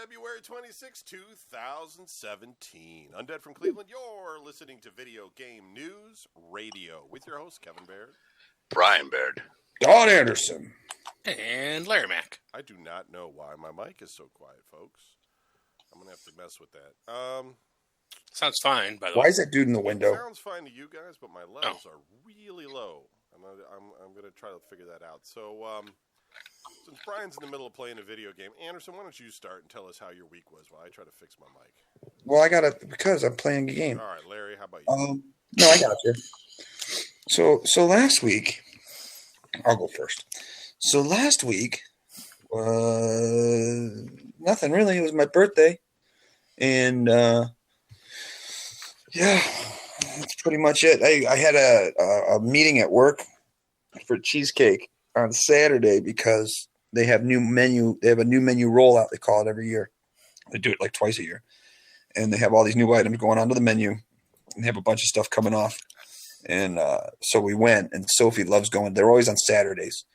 February 26, 2017. Undead from Cleveland, you're listening to Video Game News Radio with your host, Kevin Baird. Brian Baird. Don Anderson. And Larry Mack. I do not know why my mic is so quiet, folks. I'm going to have to mess with that. Sounds fine, by the way. Why is that dude in the window? It sounds fine to you guys, but my levels are really low. I'm going to try to figure that out. So, since Brian's in the middle of playing a video game, Anderson, why don't you start and tell us how your week was while I try to fix my mic? Well, because I'm playing a game. All right, Larry, how about you? No, I got you. So last week, I'll go first. So last week, nothing really. It was my birthday. And, yeah, that's pretty much it. I had a meeting at work for cheesecake on Saturday because they have a new menu rollout. They call it every year. They do it like twice a year. And they have all these new items going onto the menu. And they have a bunch of stuff coming off. And so we went, and Sophie loves going. They're always on Saturdays.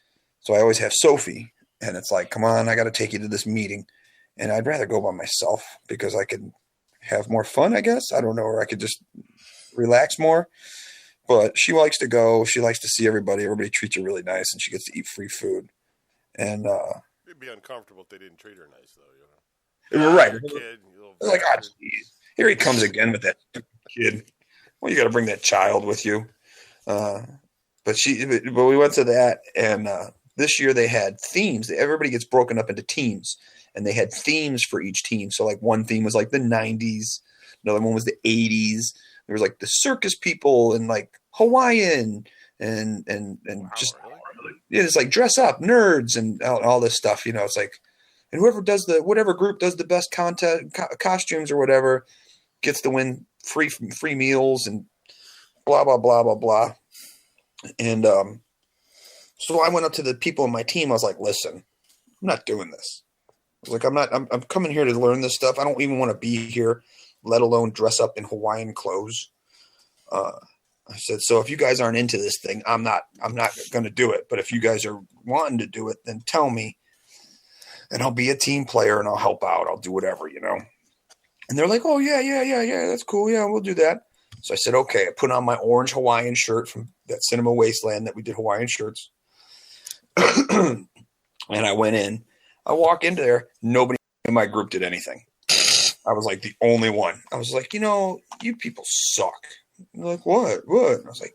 So I always have Sophie. And it's like, come on, I got to take you to this meeting. And I'd rather go by myself because I could have more fun, I guess. I don't know, or I could just relax more. But she likes to go. She likes to see everybody. Everybody treats her really nice, and she gets to eat free food. And it'd be uncomfortable if they didn't treat her nice, though. You know, right? Kid, like, oh, geez, here he comes again with that kid. Well, you got to bring that child with you. But we went to that, and this year they had themes. Everybody gets broken up into teams, and they had themes for each team. So, like, one theme was like the '90s, another one was the '80s. There was like the circus people and like Hawaiian and wow, just really? Yeah, it's like dress up nerds and all this stuff. You know, it's like, and whatever group does the best costumes or whatever gets to win free meals and blah blah blah blah blah. And so I went up to the people on my team. I was like, listen, I'm not doing this. I was like, I'm coming here to learn this stuff. I don't even want to be here, let alone dress up in Hawaiian clothes. I said, so if you guys aren't into this thing, I'm not going to do it. But if you guys are wanting to do it, then tell me, and I'll be a team player and I'll help out. I'll do whatever, you know. And they're like, oh yeah, that's cool. Yeah, we'll do that. So I said, okay. I put on my orange Hawaiian shirt from that Cinema Wasteland that we did Hawaiian shirts. And I went in. I walk into there. Nobody in my group did anything. I was like the only one. I was like, you people suck. They're like, what? I was like,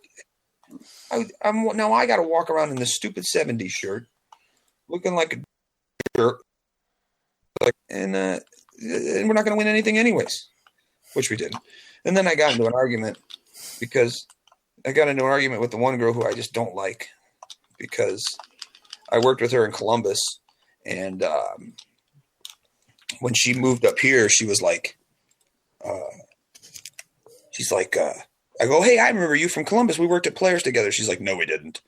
now I got to walk around in this stupid '70s shirt, looking like a jerk, and we're not going to win anything anyways, which we did. And then I got into an argument with the one girl who I just don't like because I worked with her in Columbus, and when she moved up here, she was like, I go, hey, I remember you from Columbus. We worked at Players together. She's like, no, we didn't.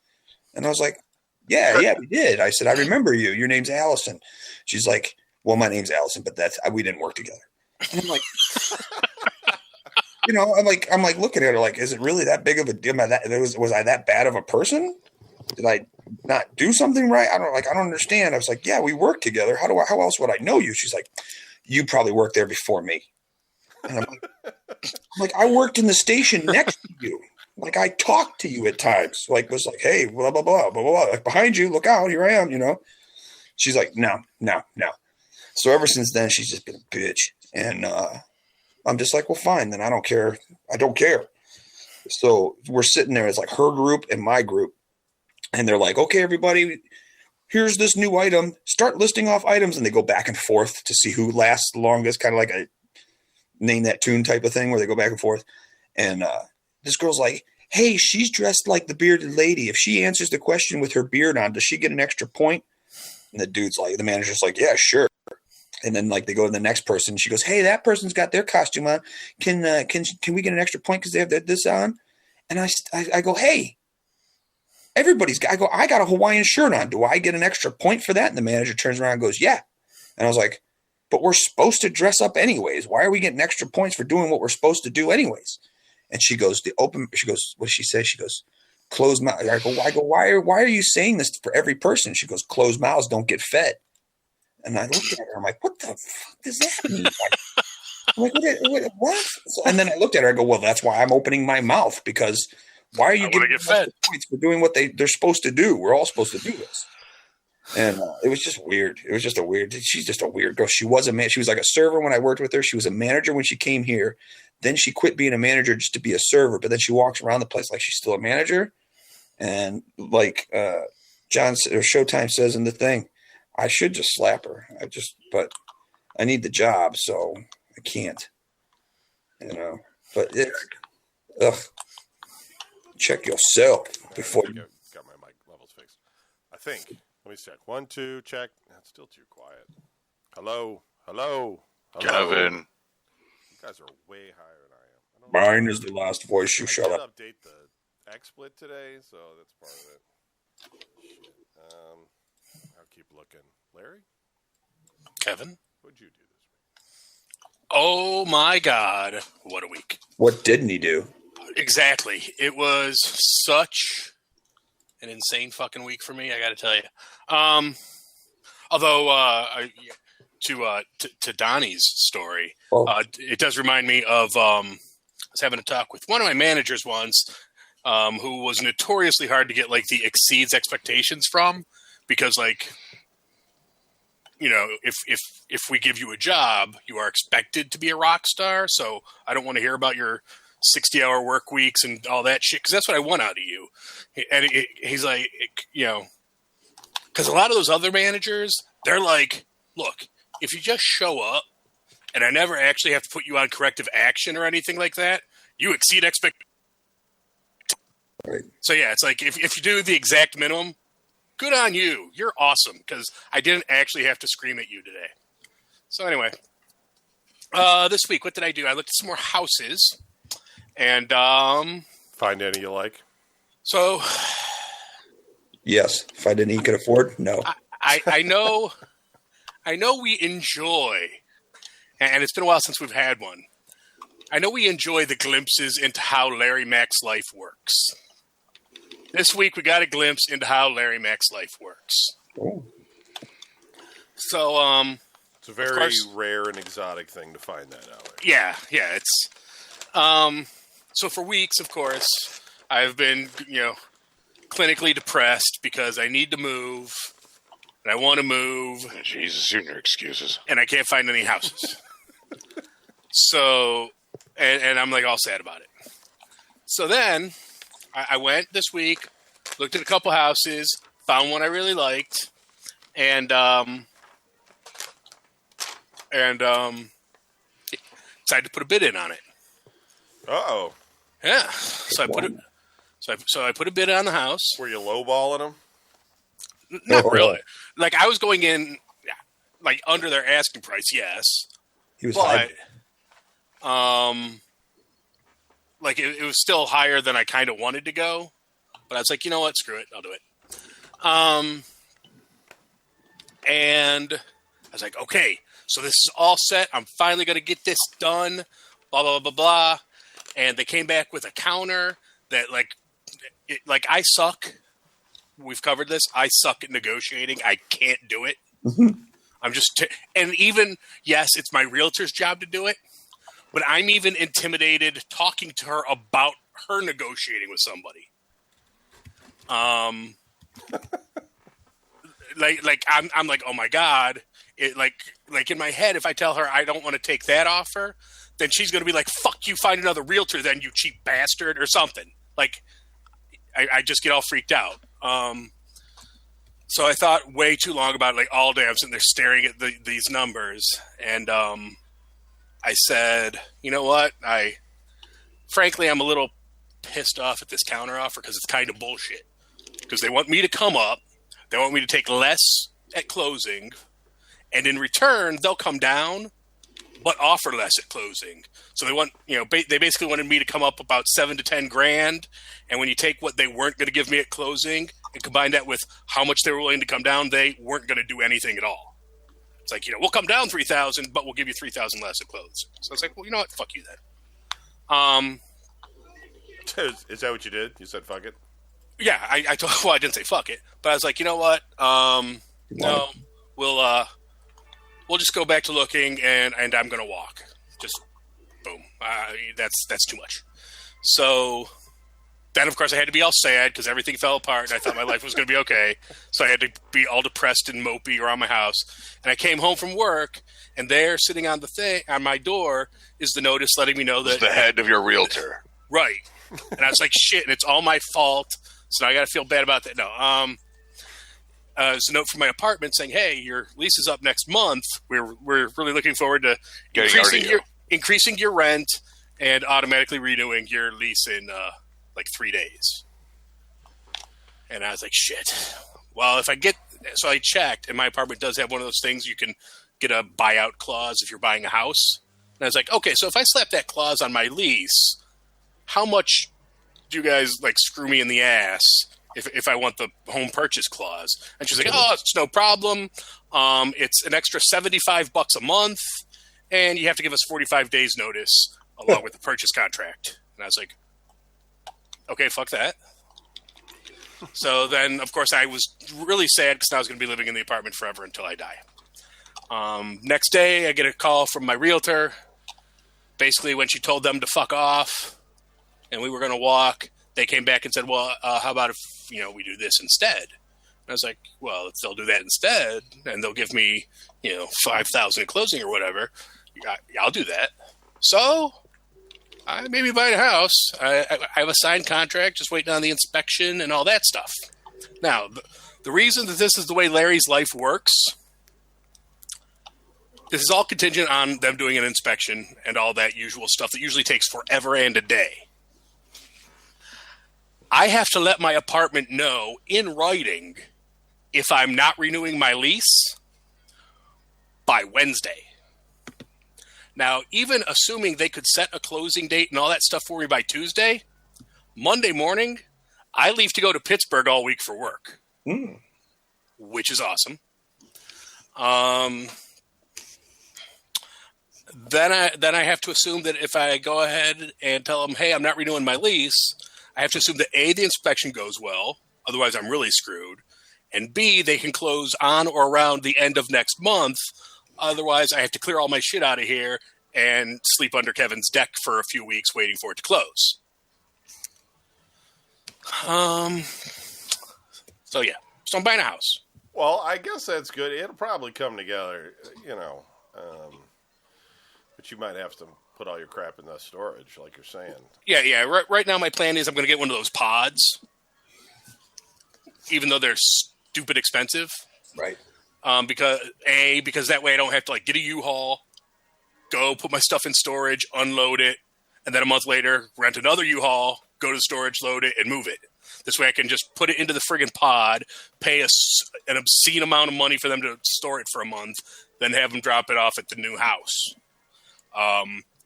And I was like, yeah, we did. I said, I remember you. Your name's Allison. She's like, well, my name's Allison, but we didn't work together. And I'm like, I'm like looking at her like, is it really that big of a deal? Was I that bad of a person? Did I not do something right? I don't understand. I was like, yeah, we worked together. How else would I know you? She's like, you probably worked there before me. And I'm like, I worked in the station next to you. Like, I talked to you at times. Like, was like, hey, blah, blah, blah, blah, blah. Like, behind you, look out, here I am, She's like, no. So ever since then, she's just been a bitch. And I'm just like, well, fine, then I don't care. I don't care. So we're sitting there. It's like her group and my group. And they're like, okay, everybody, here's this new item. Start listing off items. And they go back and forth to see who lasts the longest, kind of like a name that tune type of thing where they go back and forth. And this girl's like, hey, she's dressed like the bearded lady. If she answers the question with her beard on, does she get an extra point? And the manager's like, yeah, sure. And then like they go to the next person. She goes, hey, that person's got their costume on. Can we get an extra point because they have this on? And I go, hey, I got a Hawaiian shirt on. Do I get an extra point for that? And the manager turns around and goes, yeah. And I was like, but we're supposed to dress up anyways. Why are we getting extra points for doing what we're supposed to do anyways? And she goes, what does she say? She goes, closed mouth. I go, why are you saying this for every person? She goes, closed mouths don't get fed. And I looked at her. I'm like, what the fuck does that mean? I'm like, what? And then I looked at her. I go, well, that's why I'm opening my mouth, because why are you getting fed points for doing what they're supposed to do? We're all supposed to do this. And it was just weird. It was just she's just a weird girl. She was she was like a server when I worked with her. She was a manager when she came here. Then she quit being a manager just to be a server. But then she walks around the place like she's still a manager. And like John or Showtime says in the thing, I should just slap her. But I need the job, so I can't. But check yourself before you got my mic levels fixed. I think. Let me check. 1, 2, check. That's still too quiet. Hello. Kevin. You guys are way higher than I am. Mine is the last voice. You shut up. Update the XSplit today, so that's part of it. I'll keep looking. Larry? Kevin? What'd you do this week? Oh my God. What a week. What didn't he do? Exactly. It was such an insane fucking week for me, I got to tell you. Although, to Donnie's story, it does remind me of I was having a talk with one of my managers once, who was notoriously hard to get like the exceeds expectations from, because like, if we give you a job, you are expected to be a rock star. So I don't want to hear about your 60-hour work weeks and all that shit, because that's what I want out of you. And he's like, because a lot of those other managers, they're like, look, if you just show up and I never actually have to put you on corrective action or anything like that, you exceed expectations. Right. So yeah, it's like if you do the exact minimum, good on you. You're awesome, because I didn't actually have to scream at you today. So anyway, this week, what did I do? I looked at some more houses. And find any you like? So, yes. Find any you could afford? No. I know we enjoy, and it's been a while since we've had one. I know we enjoy the glimpses into how Larry Mack's life works. This week we got a glimpse into how Larry Mack's life works. Oh. So, it's a very rare and exotic thing to find that out. Yeah, it's. So for weeks, of course, I've been, clinically depressed because I need to move, and I want to move. Jesus, you and your excuses. And I can't find any houses. So, and I'm like all sad about it. So then, I went this week, looked at a couple houses, found one I really liked, and decided to put a bid in on it. Uh-oh. Yeah. So I put a bid on the house. Were you lowballing them? Not really. Like I was going in like under their asking price, yes. He was high. Like it was still higher than I kind of wanted to go. But I was like, you know what, screw it, I'll do it. And I was like, okay, so this is all set. I'm finally gonna get this done. Blah blah blah blah blah. And they came back with a counter that, like I suck. We've covered this. I suck at negotiating. I can't do it. Mm-hmm. I'm just, and even, yes, it's my realtor's job to do it, but I'm even intimidated talking to her about her negotiating with somebody. I'm like, oh my God. It like in my head, if I tell her I don't want to take that offer, then she's going to be like, fuck you, find another realtor then, you cheap bastard, or something. Like, I just get all freaked out. So I thought way too long about it, like all day I'm sitting there staring at these numbers. And I said, you know what? Frankly, I'm a little pissed off at this counter offer because it's kind of bullshit. Because they want me to come up. They want me to take less at closing. And in return, they'll come down, but offer less at closing. So they want, they basically wanted me to come up about $7,000 to $10,000. And when you take what they weren't going to give me at closing and combine that with how much they were willing to come down, they weren't going to do anything at all. It's like, we'll come down $3,000, but we'll give you $3,000 less at close. So I was like, well, you know what? Fuck you then. Is that what you did? You said fuck it? Yeah, I didn't say fuck it, but I was like, you know what? No, we'll we'll just go back to looking, and I'm going to walk. Just boom. That's too much. So then, of course, I had to be all sad because everything fell apart, and I thought my life was going to be okay. So I had to be all depressed and mopey around my house. And I came home from work, and there, sitting on my door, is the notice letting me know that It's the head of your realtor. Right. And I was like, shit, and it's all my fault. So now I got to feel bad about that. No. There's a note from my apartment saying, hey, your lease is up next month. We're really looking forward to increasing your rent and automatically renewing your lease in 3 days. And I was like, shit. Well, so I checked, and my apartment does have one of those things you can get a buyout clause if you're buying a house. And I was like, okay, so if I slap that clause on my lease, how much do you guys screw me in the ass if I want the home purchase clause? And she's like, oh, it's no problem. It's an extra $75 a month, and you have to give us 45 days notice along with the purchase contract. And I was like, okay, fuck that. So then, of course, I was really sad because I was going to be living in the apartment forever until I die. Next day, I get a call from my realtor. Basically, when she told them to fuck off and we were going to walk, they came back and said, well, how about if we do this instead? And I was like, well, if they'll do that instead and they'll give me $5,000 in closing or whatever, I'll do that. So I maybe buy a house. I have a signed contract, just waiting on the inspection and all that stuff. Now, the reason that this is the way Larry's life works, this is all contingent on them doing an inspection and all that usual stuff that usually takes forever and a day. I have to let my apartment know in writing if I'm not renewing my lease by Wednesday. Now, even assuming they could set a closing date and all that stuff for me by Tuesday, Monday morning, I leave to go to Pittsburgh all week for work, which is awesome. Then I have to assume that if I go ahead and tell them, hey, I'm not renewing my lease, I have to assume that A, the inspection goes well, otherwise I'm really screwed, and B, they can close on or around the end of next month, otherwise I have to clear all my shit out of here and sleep under Kevin's deck for a few weeks waiting for it to close. So I'm buying a house. Well, I guess that's good. It'll probably come together, but you might have to put all your crap in the storage, like you're saying. Yeah. Right now, my plan is I'm going to get one of those pods, even though they're stupid expensive. Right. Because that way I don't have to get a U-Haul, go put my stuff in storage, unload it, and then a month later rent another U-Haul, go to storage, load it, and move it. This way I can just put it into the friggin' pod, pay an obscene amount of money for them to store it for a month, then have them drop it off at the new house.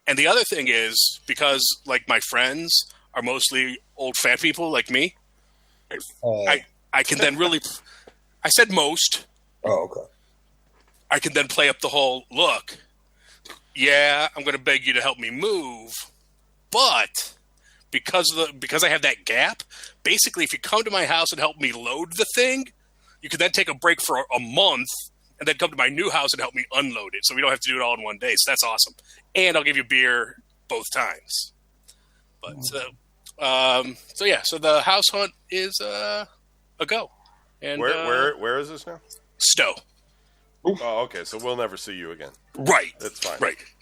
And the other thing is, because my friends are mostly old fat people like me, I can then really, I said most. Oh, okay. I can then play up the whole, look, yeah, I'm going to beg you to help me move, but because I have that gap, basically if you come to my house and help me load the thing, you can then take a break for a month and then come to my new house and help me unload it. So we don't have to do it all in one day. So that's awesome. And I'll give you beer both times. But so the house hunt is a go. And where is this now? Stowe. Oh, okay. So we'll never see you again. Right. That's fine.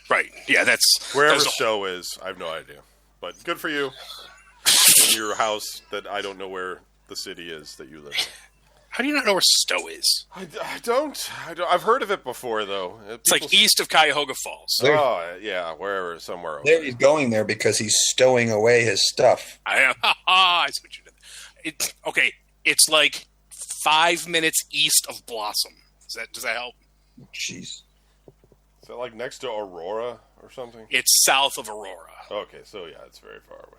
Right. Yeah, that's wherever Stowe is. I have no idea, but good for you. In your house that I don't know where the city is that you live in. How do you not know where Stowe is? I don't. I've heard of it before, though. It's east of Cuyahoga Falls. Oh, yeah, wherever, somewhere over there. He's going there because he's stowing away his stuff. I see what you did. Okay, it's 5 minutes east of Blossom. Does that help? Jeez. Is that next to Aurora or something? It's south of Aurora. Okay, so yeah, it's very far away.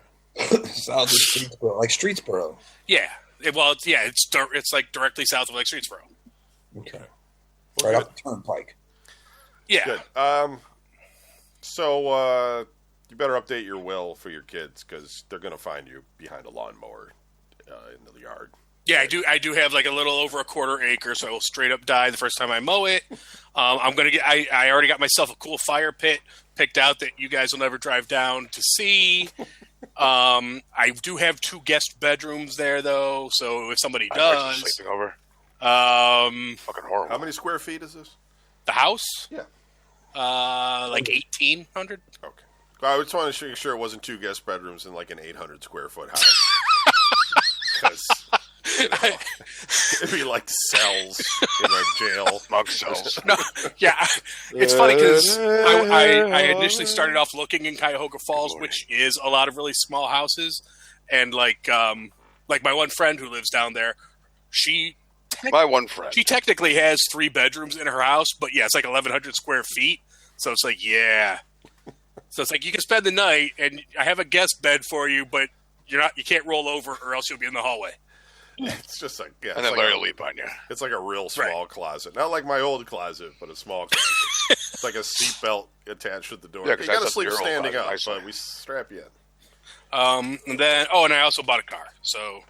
South of Streetsboro, Streetsboro. Yeah. It's directly south of Streetsboro. Okay. Right off the turnpike. Yeah. Good. So you better update your will for your kids because they're going to find you behind a lawnmower in the yard. Yeah, I do. I do have like a little over a quarter acre, so I will straight up die the first time I mow it. I'm gonna get. I already got myself a cool fire pit picked out that you guys will never drive down to see. I do have 2 guest bedrooms there, though, so if somebody does, Sleeping over. Fucking horrible. How many square feet is this? the house, Yeah. like 1,800. Okay. I just want to make sure it wasn't 2 guest bedrooms in like an 800 square foot house. Because it'd be like cells in a jail. Monk cells. No, yeah, it's funny because I initially started off looking in Cuyahoga Falls, which is a lot of really small houses, and like my one friend who lives down there, My one friend. she technically has 3 bedrooms in her house, but yeah, it's like 1,100 square feet, so it's like so it's like you can spend the night, and I have a guest bed for you, but you can't roll over, or else you'll be in the hallway. It's just like and then Larry will leap on you. It's like a real small closet, not like my old closet, but a small closet. It's like a seatbelt attached to the door. Yeah, you 'cause got to that's sleep your old standing up, closet, but we strap you in. And then and I also bought a car, so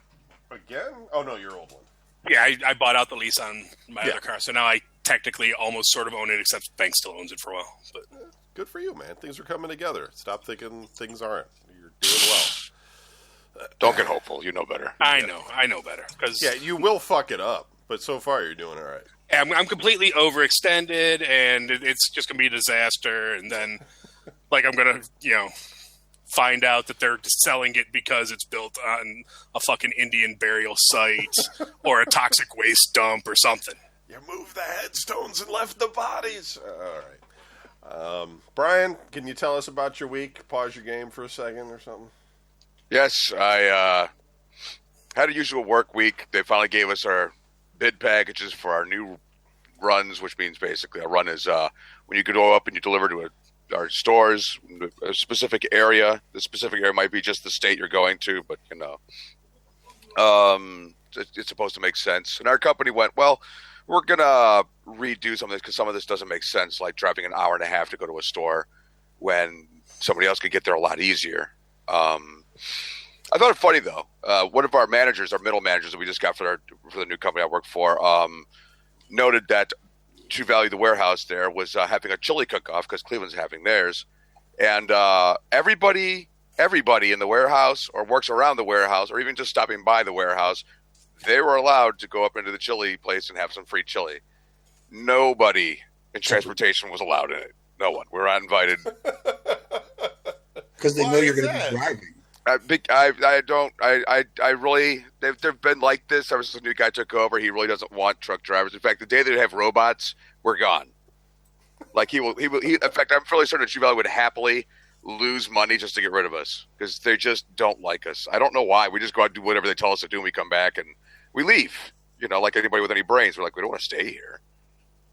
Again? Oh no, your old one. yeah, I bought out the lease on my other car, so now I technically almost sort of own it, except bank still owns it for a while. But Good for you, man. Things are coming together. Stop thinking things aren't. You're doing well. Don't get hopeful. You know better. I know better because Yeah, you will fuck it up, but so far you're doing all right. I'm completely overextended, and it's just gonna be a disaster. And then, like, I'm gonna find out that they're selling it because it's built on a fucking Indian burial site or a toxic waste dump or something. You moved the headstones and left the bodies. All right. Brian, can you tell us about your week? Pause your game for a second or something. Yes, I had a usual work week. They finally gave us our bid packages for our new runs, which means basically a run is when you could go up and you deliver to our stores, a specific area. The specific area might be just the state you're going to, but it's supposed to make sense. And our company went, well, we're going to redo some of this because some of this doesn't make sense, like driving an hour and a half to go to a store when somebody else could get there a lot easier. I thought it funny though. One of our managers, our middle managers that we just got for the new company I work for, noted that True Value, the warehouse there, was having a chili cook-off because Cleveland's having theirs, and everybody in the warehouse or works around the warehouse or even just stopping by the warehouse, they were allowed to go up into the chili place and have some free chili. Nobody in transportation was allowed in it. No one. We're not invited. Because they Why know you're is going to that? be driving. I really, they've been like this ever since the new guy took over. He really doesn't want truck drivers. In fact, the day they have robots, we're gone. Like he will, in fact, I'm fairly certain that True Value would happily lose money just to get rid of us because they just don't like us. I don't know why. We just go out and do whatever they tell us to do and we come back and we leave. Like anybody with any brains, we're like, we don't want to stay here.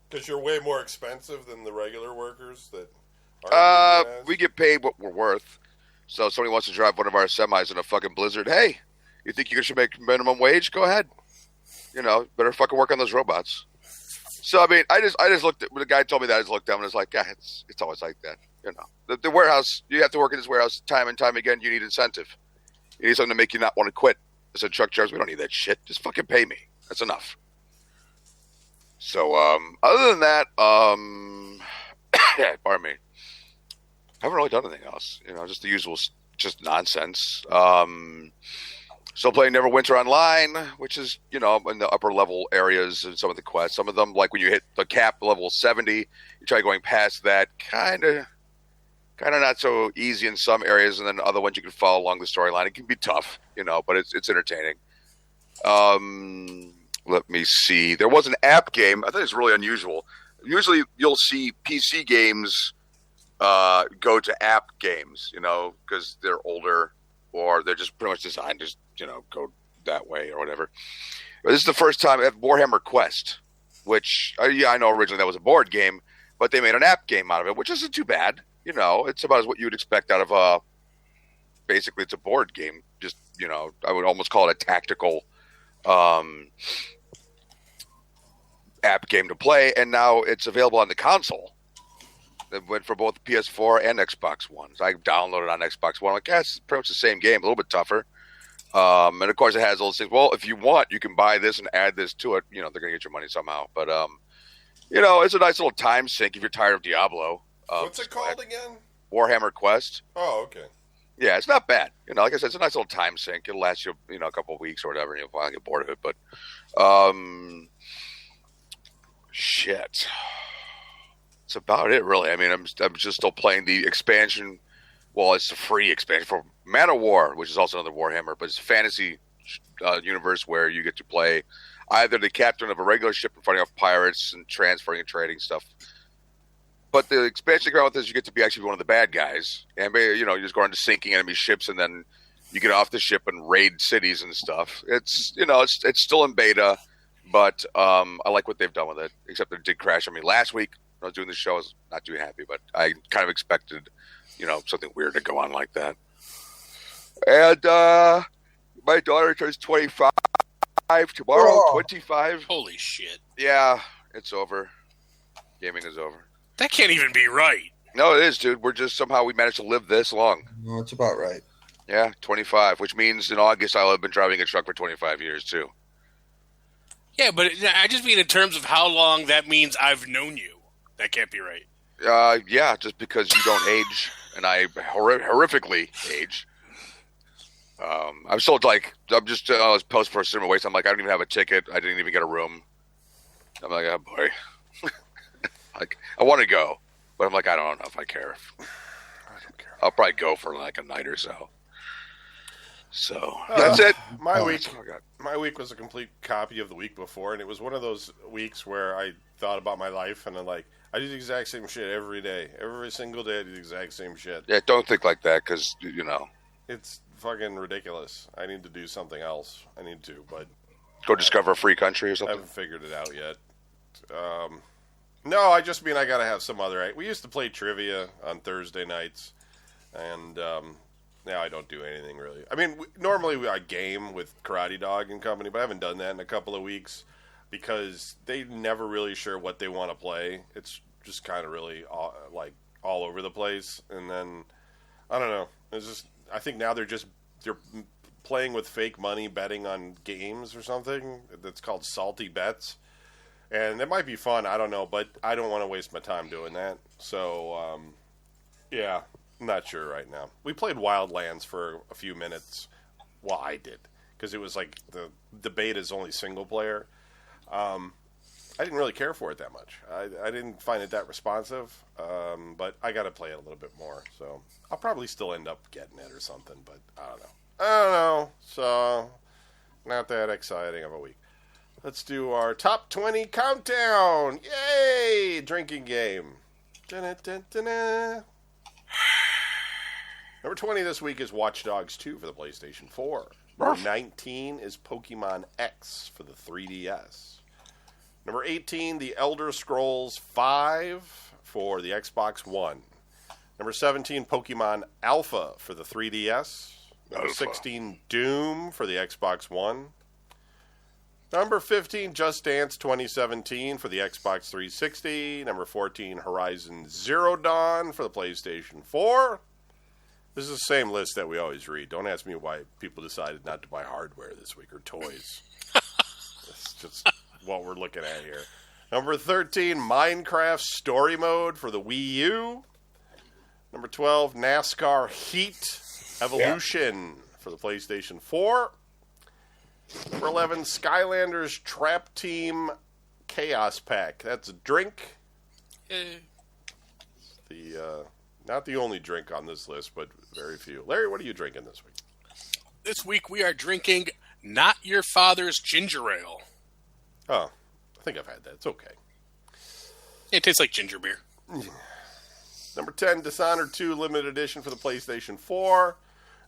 Because you're way more expensive than the regular workers that are We get paid what we're worth. So if somebody wants to drive one of our semis in a fucking blizzard, hey, you think you should make minimum wage? Go ahead. Better fucking work on those robots. So, I mean, I just looked at, when the guy told me that, I just looked down and was like, yeah, it's always like that. The warehouse, you have to work in this warehouse time and time again. You need incentive. You need something to make you not want to quit. I said, truck drivers, we don't need that shit. Just fucking pay me. That's enough. So, other than that, yeah, pardon me. I haven't really done anything else. Just the usual, just nonsense. Still playing Neverwinter Online, which is, in the upper level areas and some of the quests. Some of them, like when you hit the cap level 70, you try going past that, kind of not so easy in some areas, and then other ones you can follow along the storyline. It can be tough, but it's entertaining. Let me see. There was an app game. I think it's really unusual. Usually you'll see PC games go to app games, because they're older or they're just pretty much designed to, go that way or whatever. But this is the first time at Warhammer Quest, which, I know originally that was a board game, but they made an app game out of it, which isn't too bad. It's about what you would expect out of basically it's a board game. Just, I would almost call it a tactical app game to play, and now it's available on the console. It went for both PS4 and Xbox One. So I downloaded it on Xbox One. I'm like, it's pretty much the same game, a little bit tougher. And of course, it has all those things. Well, if you want, you can buy this and add this to it. They're going to get your money somehow. But it's a nice little time sink if you're tired of Diablo. What's it called again? Warhammer Quest. Oh, okay. Yeah, it's not bad. Like I said, it's a nice little time sink. It'll last you, a couple of weeks or whatever, and you'll probably get bored of it. But, shit. That's about it, really. I mean, I'm just still playing the expansion. Well, it's a free expansion for Man of War, which is also another Warhammer, but it's a fantasy universe where you get to play either the captain of a regular ship and fighting off pirates and transferring and trading stuff. But the expansion ground with this, you get to be actually one of the bad guys. And, you just go into sinking enemy ships, and then you get off the ship and raid cities and stuff. It's still in beta, but I like what they've done with it, except it did crash on me last week. When I was doing the show, I was not too happy, but I kind of expected, something weird to go on like that. And my daughter turns 25 tomorrow, 25. Holy shit. Yeah, it's over. Gaming is over. That can't even be right. No, it is, dude. Somehow we managed to live this long. No, it's about right. Yeah, 25, which means in August I'll have been driving a truck for 25 years, too. Yeah, but I just mean in terms of how long that means I've known you. That can't be right. Yeah, just because you don't age, and I horrifically age. I'm still I'm just I was post for a cinema waste. I'm like, I don't even have a ticket. I didn't even get a room. I'm like, oh boy. I want to go, but I'm like, I don't know if I care. I don't care. I'll probably go for like a night or so. So that's it. My week was a complete copy of the week before, and it was one of those weeks where I thought about my life, and I do the exact same shit every day. Every single day I do the exact same shit. Yeah, don't think like that, because, It's fucking ridiculous. I need to do something else. But... Go discover a free country or something? I haven't figured it out yet. No, I just mean I gotta have some other... We used to play trivia on Thursday nights, and now I don't do anything, really. I mean, normally I game with Karate Dog and company, but I haven't done that in a couple of weeks, because they're never really sure what they want to play. It's just kind of really all over the place. And then, I don't know. It's just, I think now they're playing with fake money, betting on games or something that's called Salty Bets. And it might be fun, I don't know, but I don't want to waste my time doing that. So, yeah, I'm not sure right now. We played Wildlands for a few minutes. Well, I did, because it was like the debate is only single player. I didn't really care for it that much. I didn't find it that responsive, but I got to play it a little bit more. So I'll probably still end up getting it or something, but I don't know. So not that exciting of a week. Let's do our top 20 countdown. Yay! Drinking game. Dun-dun-dun-dun-dun. Number 20 this week is Watch Dogs 2 for the PlayStation 4. Number 19 is Pokemon X for the 3DS. Number 18, The Elder Scrolls V for the Xbox One. Number 17, Pokemon Alpha for the 3DS. Number 16, Doom for the Xbox One. Number 15, Just Dance 2017 for the Xbox 360. Number 14, Horizon Zero Dawn for the PlayStation 4. This is the same list that we always read. Don't ask me why people decided not to buy hardware this week or toys. It's just what we're looking at here. Number 13, Minecraft Story Mode for the Wii U. Number 12, NASCAR Heat Evolution for the PlayStation 4. Number 11, Skylanders Trap Team Chaos Pack. That's a drink. Not the only drink on this list, but very few. Larry, what are you drinking this week? This week we are drinking Not Your Father's Ginger Ale. Oh, I think I've had that. It's okay. It tastes like ginger beer. Number 10, Dishonored 2 Limited Edition for the PlayStation 4.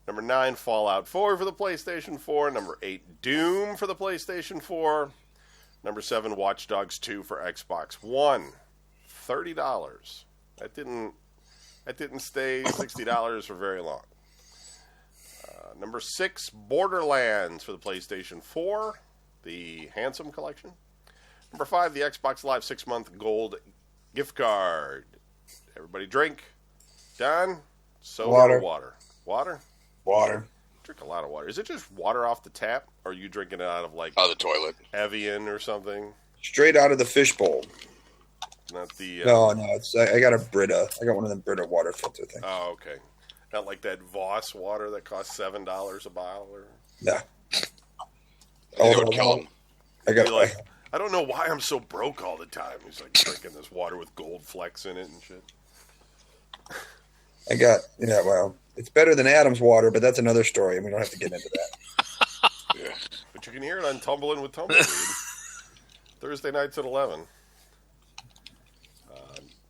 Number 9, Fallout 4 for the PlayStation 4. Number 8, Doom for the PlayStation 4. Number 7, Watch Dogs 2 for Xbox One. $30. That didn't stay $60 for very long. Number 6, Borderlands for the PlayStation 4. The Handsome Collection. Number 5, the Xbox Live 6-month gold gift card. Everybody drink. Don? Soda or water? Water? Water. drink a lot of water. Is it just water off the tap, or are you drinking it out of like Out of the toilet. Evian or something? Straight out of the fishbowl. Not the No, it's I got a Brita. I got one of them Brita water filter things. Oh, okay. Not like that Voss water that costs $7 a bottle, or Yeah. They would kill him. I got be like, I don't know why I'm so broke all the time. He's like drinking this water with gold flecks in it and shit. well, it's better than Adam's water, but that's another story, and we don't have to get into that. Yeah. But you can hear it on Tumbling with Tumbleweed. Thursday nights at 11.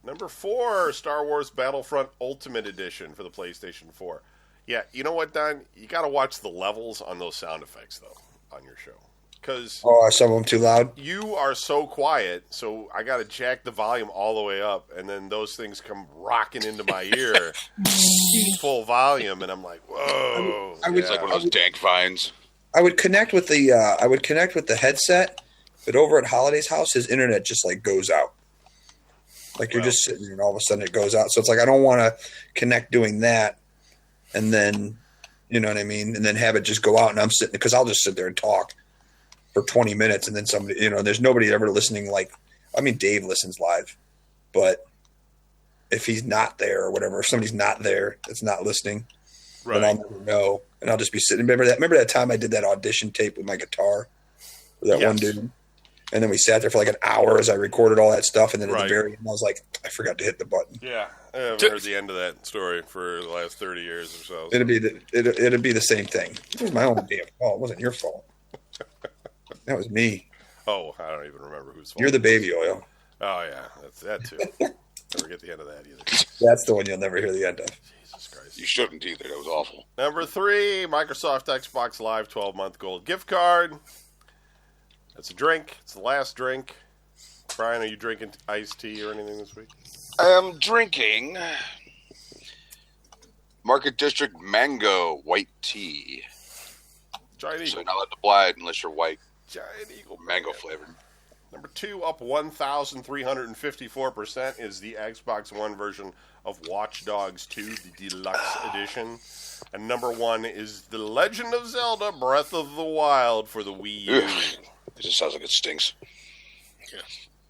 Number 4, Star Wars Battlefront Ultimate Edition for the PlayStation 4. Yeah, you know what, Don? You got to watch the levels on those sound effects, though, on your show. Because Oh, are some of them too loud? you are so quiet, so I got to jack the volume all the way up, and then those things come rocking into my ear full volume, and I'm like, whoa. I would- It's like one of those dank vines. I would connect with the headset, but over at Holiday's house, his internet just like goes out. Like you're just sitting there, and all of a sudden it goes out. So it's like I don't want to connect doing that, and then you know what I mean, and then have it just go out, and I'm sitting because I'll just sit there and talk for 20 minutes, and then somebody, there's nobody ever listening. Like, I mean, Dave listens live, but if he's not there or whatever, if somebody's not there that's not listening, then I'll never know, and I'll just be sitting. Remember that time I did that audition tape with my guitar, with that one dude. And then we sat there for like an hour as I recorded all that stuff. And then at the very end, I was like, I forgot to hit the button. Yeah, I haven't heard the end of that story for the last 30 years or so. It'd be the same thing. It was my own damn fault. It wasn't your fault. That was me. Oh, I don't even remember whose fault. You're the baby oil. Oh, yeah, that's that too. Never get the end of that either. That's the one you'll never hear the end of. Jesus Christ. You shouldn't either. That was awful. Number 3, Microsoft Xbox Live 12-month gold gift card. That's a drink. It's the last drink. Brian, are you drinking iced tea or anything this week? I'm drinking Market District Mango White Tea. Giant So Eagle. you're not allowed to buy it unless you're white. Giant Eagle. Mango flavored. Number 2, up 1,354%, is the Xbox One version of Watch Dogs 2, the Deluxe Edition. And number 1 is The Legend of Zelda Breath of the Wild for the Wii U. It just sounds like it stinks. Yeah.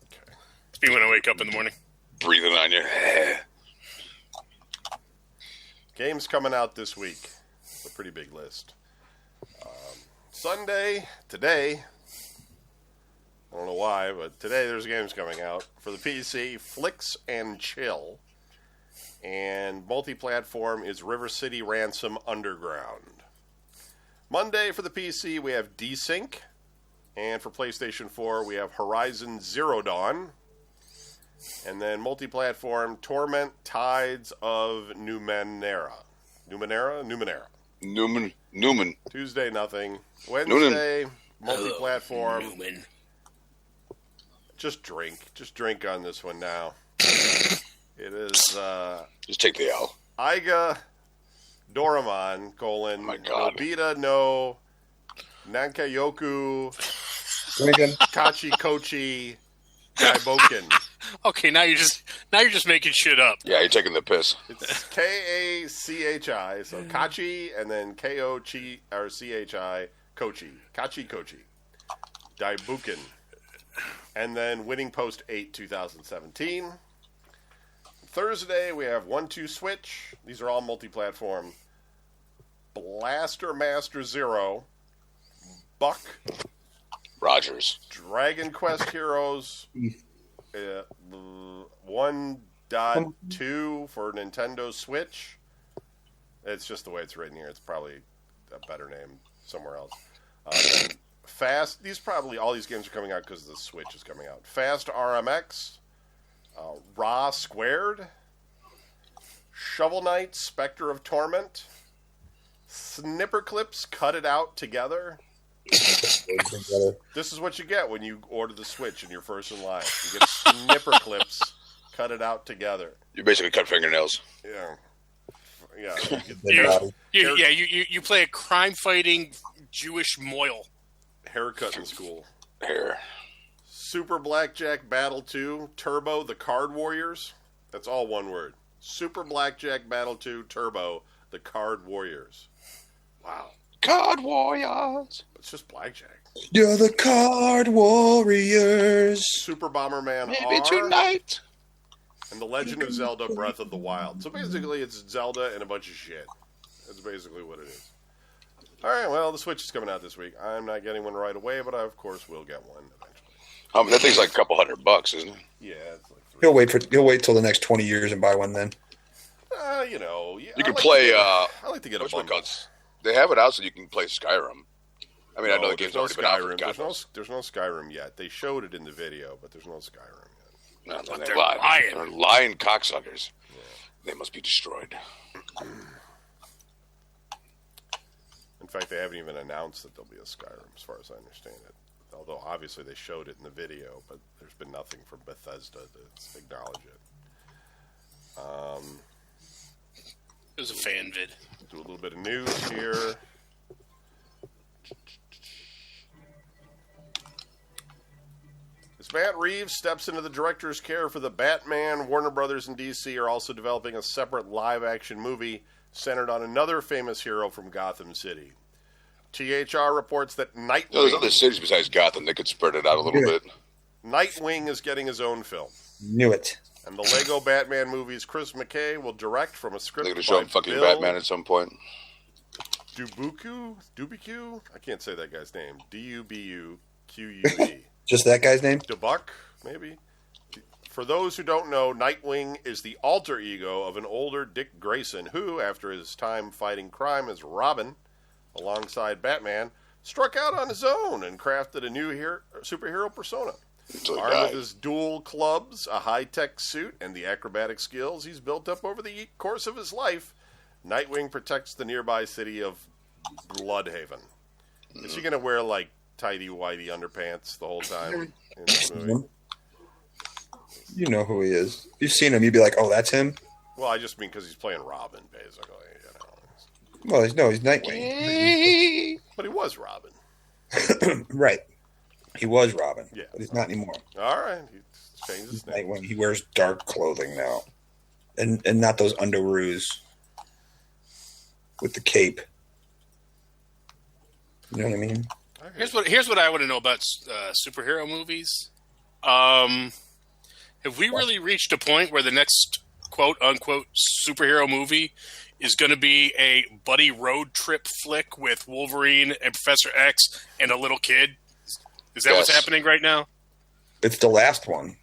Okay. It's me when I wake up in the morning. Breathing on you. Games coming out this week. It's a pretty big list. Sunday, today, I don't know why, but today there's games coming out. For the PC, Flicks and Chill. And multi-platform is River City Ransom Underground. Monday for the PC, we have Desync. And for PlayStation 4, we have Horizon Zero Dawn. And then multi-platform, Torment Tides of Numenera. Numenera. Newman. Tuesday, nothing. Wednesday, multi-platform. Newman. Just drink on this one now. It is Just take the L. Aiga Doraemon, my God. Nobita no Nankayoku Drinking. Kachi Kochi Daiboken. Okay, now you're just making shit up. Yeah, you're taking the piss. It's Kachi, so Kachi, and then Kochi or Chi Kochi. Kachi Kochi. Daibuken. And then Winning Post 8 2017. Thursday we have 1-2 Switch. These are all multi-platform. Blaster Master Zero. Buck. Rogers. Dragon Quest Heroes 1.2 for Nintendo Switch. It's just the way it's written here. It's probably a better name somewhere else. Fast. All these games are coming out because the Switch is coming out. Fast RMX. Raw Squared. Shovel Knight Spectre of Torment. Snipper Clips Cut It Out Together. This is what you get when you order the Switch and you're first in line. You get snipper clips, cut it out together. You basically cut fingernails. Yeah. You play a crime-fighting Jewish moil. Haircut in school. Hair. Super Blackjack Battle 2 Turbo The Card Warriors. That's all one word. Super Blackjack Battle 2 Turbo The Card Warriors. Wow. Card Warriors. It's just blackjack. You're the Card Warriors. Super Bomberman Maybe R. tonight. And The Legend of Zelda Breath of the Wild. So basically, it's Zelda and a bunch of shit. That's basically what it is. All right, well, the Switch is coming out this week. I'm not getting one right away, but I, of course, will get one eventually. That thing's like a couple $100, isn't it? Yeah, it's like He'll wait till the next 20 years and buy one then. you know. Yeah, You can play. I like to get a What's it bundle. called? They have it out so you can play Skyrim. I mean, I know the game's there's no already been out. Skyrim. For God There's no Skyrim yet. They showed it in the video, but there's no Skyrim yet. No, But they're lying. lying. They're lying cocksuckers. They must be destroyed. In fact, they haven't even announced that there'll be a Skyrim, as far as I understand it. Although, obviously, they showed it in the video, but there's been nothing from Bethesda to acknowledge it. It was a fan vid. Do a little bit of news here. As Matt Reeves steps into the director's care for the Batman, Warner Brothers and DC are also developing a separate live-action movie centered on another famous hero from Gotham City. THR reports that There's other cities besides Gotham that could spread it out a little bit. Nightwing is getting his own film. Knew it. And the Lego Batman movies Chris McKay will direct from a script They're by going to show him fucking Bill Batman at some point. Dubuque? I can't say that guy's name. D-U-B-U-Q-U-E. Just that guy's name? Dubuque, maybe? For those who don't know, Nightwing is the alter ego of an older Dick Grayson who, after his time fighting crime as Robin, alongside Batman, struck out on his own and crafted a new superhero persona. Until he Armed with died. his dual clubs, a high-tech suit, and the acrobatic skills he's built up over the course of his life, Nightwing protects the nearby city of Bloodhaven. Is he going to wear, like, tidy-whitey underpants the whole time in this movie? You know who he is. If you've seen him, you'd be like, oh, that's him? Well, I just mean because he's playing Robin, basically. Well, he's Nightwing. But he was Robin. Right. He was Robin. Yeah. But he's not anymore. All right. He changed his name. Nightwing. He wears dark clothing now. And not those underoos with the cape. You know what I mean? Here's what I want to know about superhero movies. Have we really reached a point where the next quote unquote superhero movie is going to be a buddy road trip flick with Wolverine and Professor X and a little kid? Is that what's Yes. happening right now? It's the last one.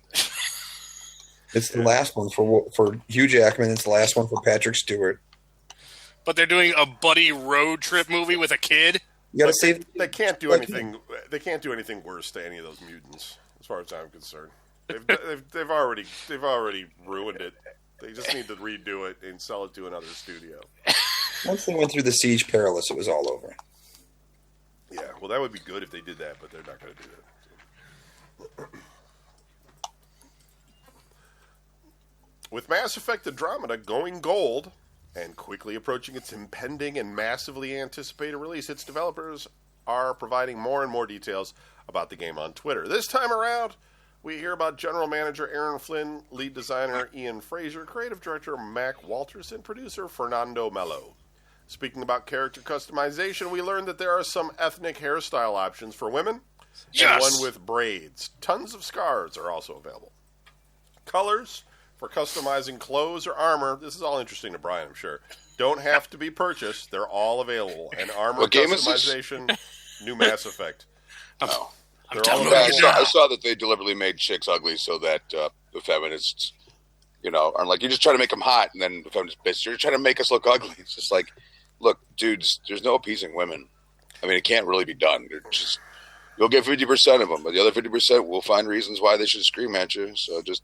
It's the last one for Hugh Jackman. It's the last one for Patrick Stewart. But they're doing a buddy road trip movie with a kid? You got to save. They can't do anything. They can't do anything worse to any of those mutants, as far as I'm concerned. They've already ruined it. They just need to redo it and sell it to another studio. Once they went through the Siege Perilous, it was all over. Yeah, well, that would be good if they did that, but they're not going to do that. With Mass Effect Andromeda going gold and quickly approaching its impending and massively anticipated release, its developers are providing more and more details about the game on Twitter. This time around, we hear about General Manager Aaron Flynn, lead designer Ian Fraser, creative director Mac Walters, and producer Fernando Mello. Speaking about character customization, we learned that there are some ethnic hairstyle options for women, Yes. and one with braids. Tons of scars are also available. Colors for customizing clothes or armor, this is all interesting to Brian, I'm sure, don't have to be purchased. They're all available. And armor What game is this? customization, new Mass Effect. Oh. They're all downloading Yeah, available. I saw that they deliberately made chicks ugly so that the feminists, are like, you're just trying to make them hot, and then the feminists, bitch, you're trying to make us look ugly. It's just like, look, dudes, there's no appeasing women. I mean, it can't really be done. You'll get 50% of them, but the other 50% will find reasons why they should scream at you. So just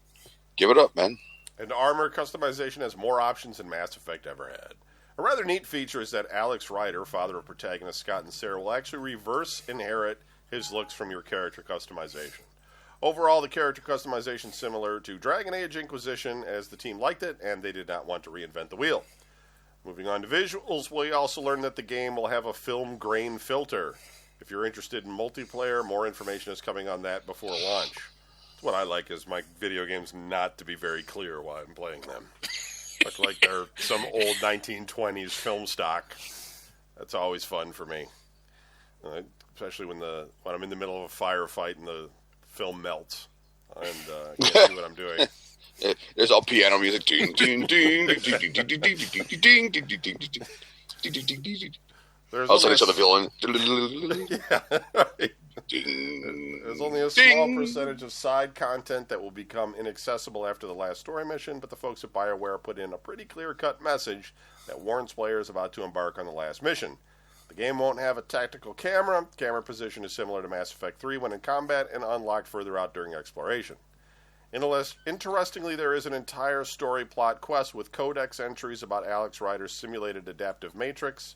give it up, man. And armor customization has more options than Mass Effect ever had. A rather neat feature is that Alex Ryder, father of protagonists Scott and Sarah, will actually reverse inherit his looks from your character customization. Overall, the character customization is similar to Dragon Age Inquisition, as the team liked it, and they did not want to reinvent the wheel. Moving on to visuals, we also learned that the game will have a film grain filter. If you're interested in multiplayer, more information is coming on that before launch. What I like is my video games not to be very clear while I'm playing them. Look like they're some old 1920s film stock. That's always fun for me, especially when I'm in the middle of a firefight and the film melts and can't see what I'm doing. There's all piano music. Ding, ding, ding, ding, ding, ding, ding, ding, ding, ding, ding, ding, ding. All of a sudden, it's on the villain. Yeah, right. There's only a small percentage of side content that will become inaccessible after the last story mission, but the folks at BioWare put in a pretty clear-cut message that warns players about to embark on the last mission. The game won't have a tactical camera. Camera position is similar to Mass Effect 3 when in combat and unlocked further out during exploration. Interestingly, there is an entire story plot quest with codex entries about Alex Rider's simulated adaptive matrix,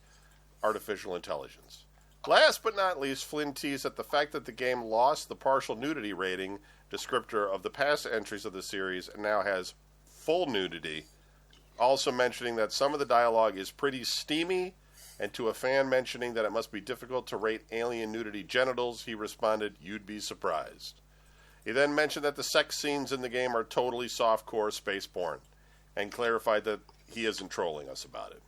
artificial intelligence. Last but not least, Flynn teased that the fact that the game lost the partial nudity rating descriptor of the past entries of the series and now has full nudity, also mentioning that some of the dialogue is pretty steamy, and to a fan mentioning that it must be difficult to rate alien nudity genitals, he responded, "You'd be surprised." He then mentioned that the sex scenes in the game are totally softcore space porn, and clarified that he isn't trolling us about it.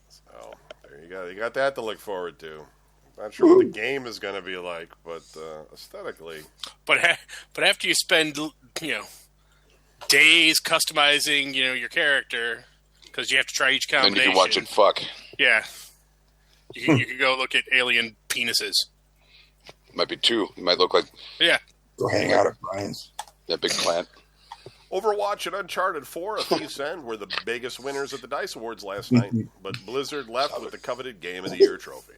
So, there you go. You got that to look forward to. Not sure what the game is going to be like, but aesthetically. But after you spend, days customizing, your character, because you have to try each combination. Then you can watch it fuck. Yeah. You can go look at alien penises. Might be two. You might look like... Yeah. Go hang out at Brian's. That big plant. Overwatch and Uncharted 4, A Thief's End, were the biggest winners at the DICE Awards last night, but Blizzard left with the coveted Game of the Year trophy.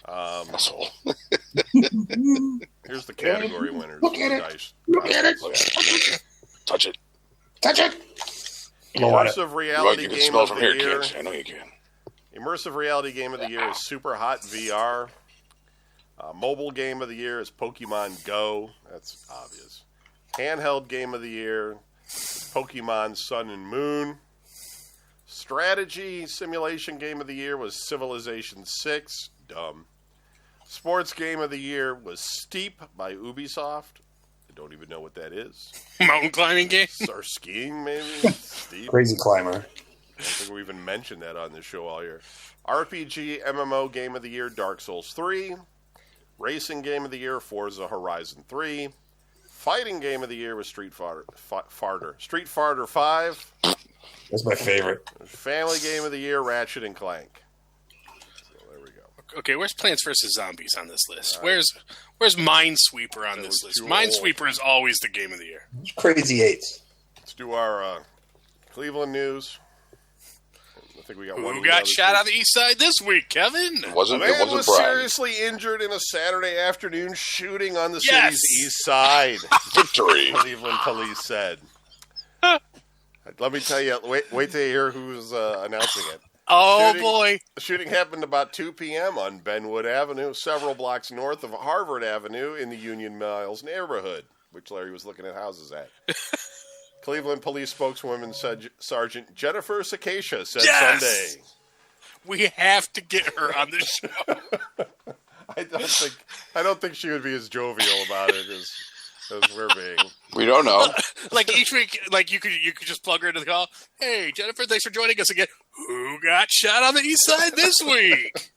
Asshole. Here's the category winners. Look at it. DICE. Look at it. Touch it. Touch it. Immersive reality You can game smell of from the here, year. kids. I know you can. Immersive reality game of the year is Super Hot VR. Mobile game of the year is Pokemon Go. That's obvious. Handheld game of the year is Pokemon Sun and Moon. Strategy simulation game of the year was Civilization 6. Dumb. Sports game of the year was Steep by Ubisoft. I don't even know what that is. Mountain climbing game? Or skiing, maybe? Steep. Crazy climber. I don't think we even mentioned that on this show all year. RPG MMO game of the year, Dark Souls 3. Racing game of the year, Forza Horizon 3. Fighting game of the year was Street Fighter 5. That's my favorite. Family game of the year, Ratchet and Clank. So there we go. Okay, where's Plants vs. Zombies on this list? Where's Minesweeper on this list? Minesweeper is always the game of the year. Crazy Eights. Let's do our Cleveland news. I think we got one. Who got shot on the east side this week, Kevin? A man It wasn't was Brian. seriously injured in a Saturday afternoon shooting on the city's east side. Victory. Cleveland police said. Let me tell you, wait till you hear who's announcing it. Oh, boy. The shooting happened about 2 p.m. on Benwood Avenue, several blocks north of Harvard Avenue in the Union Miles neighborhood, which Larry was looking at houses at. Cleveland police spokeswoman Sergeant Jennifer Cicacia said Sunday. We have to get her on the show. I don't think she would be as jovial about it as we're being. We don't know. Like each week, like you could just plug her into the call. Hey, Jennifer, thanks for joining us again. Who got shot on the east side this week?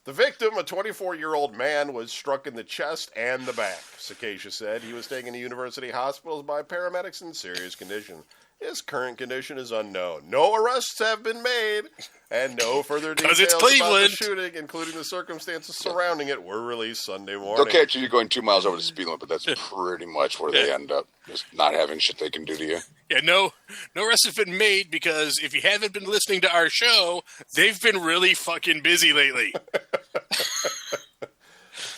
The victim, a 24-year-old man, was struck in the chest and the back. Cicacia said he was taken to university hospitals by paramedics in serious condition. His current condition is unknown. No arrests have been made, and no further details it's about the Cleveland. shooting, including the circumstances surrounding it, were released Sunday morning. They'll catch you going 2 miles over the speed limit, but that's pretty much where they end up. Just not having shit they can do to you. Yeah, no arrests have been made because if you haven't been listening to our show, they've been really fucking busy lately.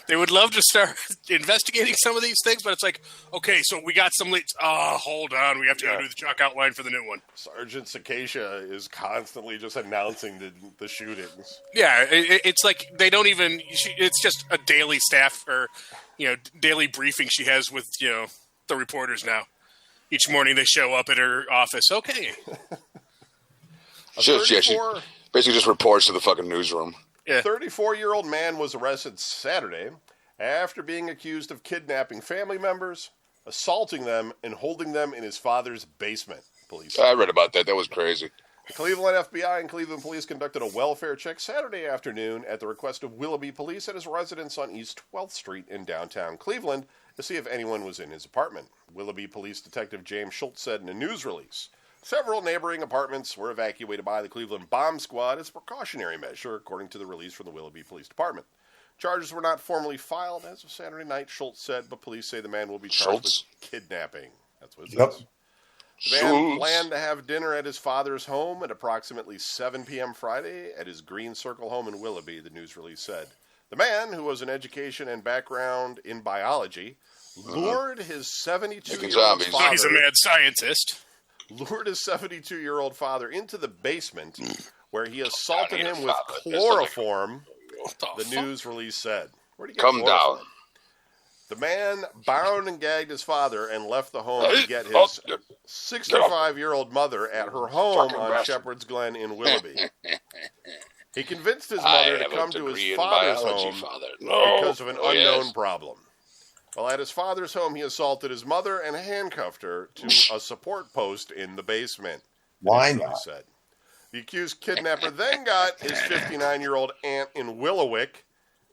They would love to start investigating some of these things, but it's like, okay, so we got some leads. Oh, hold on. We have to go do the chalk outline for the new one. Sergeant Cicacia is constantly just announcing the shootings. Yeah, it's like they don't even – it's just a daily staff or, daily briefing she has with, the reporters now. Each morning they show up at her office. Okay. She basically just reports to the fucking newsroom. A 34-year-old man was arrested Saturday after being accused of kidnapping family members, assaulting them, and holding them in his father's basement, police said. I read about that. That was crazy. The Cleveland FBI and Cleveland police conducted a welfare check Saturday afternoon at the request of Willoughby police at his residence on East 12th Street in downtown Cleveland to see if anyone was in his apartment. Willoughby Police Detective James Schultz said in a news release, several neighboring apartments were evacuated by the Cleveland Bomb Squad as a precautionary measure, according to the release from the Willoughby Police Department. Charges were not formally filed as of Saturday night, Schultz said, but police say the man will be charged with kidnapping. That's what it says. The man planned to have dinner at his father's home at approximately 7 p.m. Friday at his Green Circle home in Willoughby, the news release said. The man, who was an education and background in biology, lured his 72-year-old father... He's a mad scientist. Lured his 72-year-old father into the basement where he assaulted him with chloroform, the news release said. Where'd he get Come chloroform? down. The man bound and gagged his father and left the home to get his 65-year-old mother at her home on Shepherd's Glen in Willoughby. He convinced his mother to come to his father's home because of an unknown problem. While at his father's home, he assaulted his mother and handcuffed her to a support post in the basement. Why not? Said. The accused kidnapper then got his 59-year-old aunt in Willowick.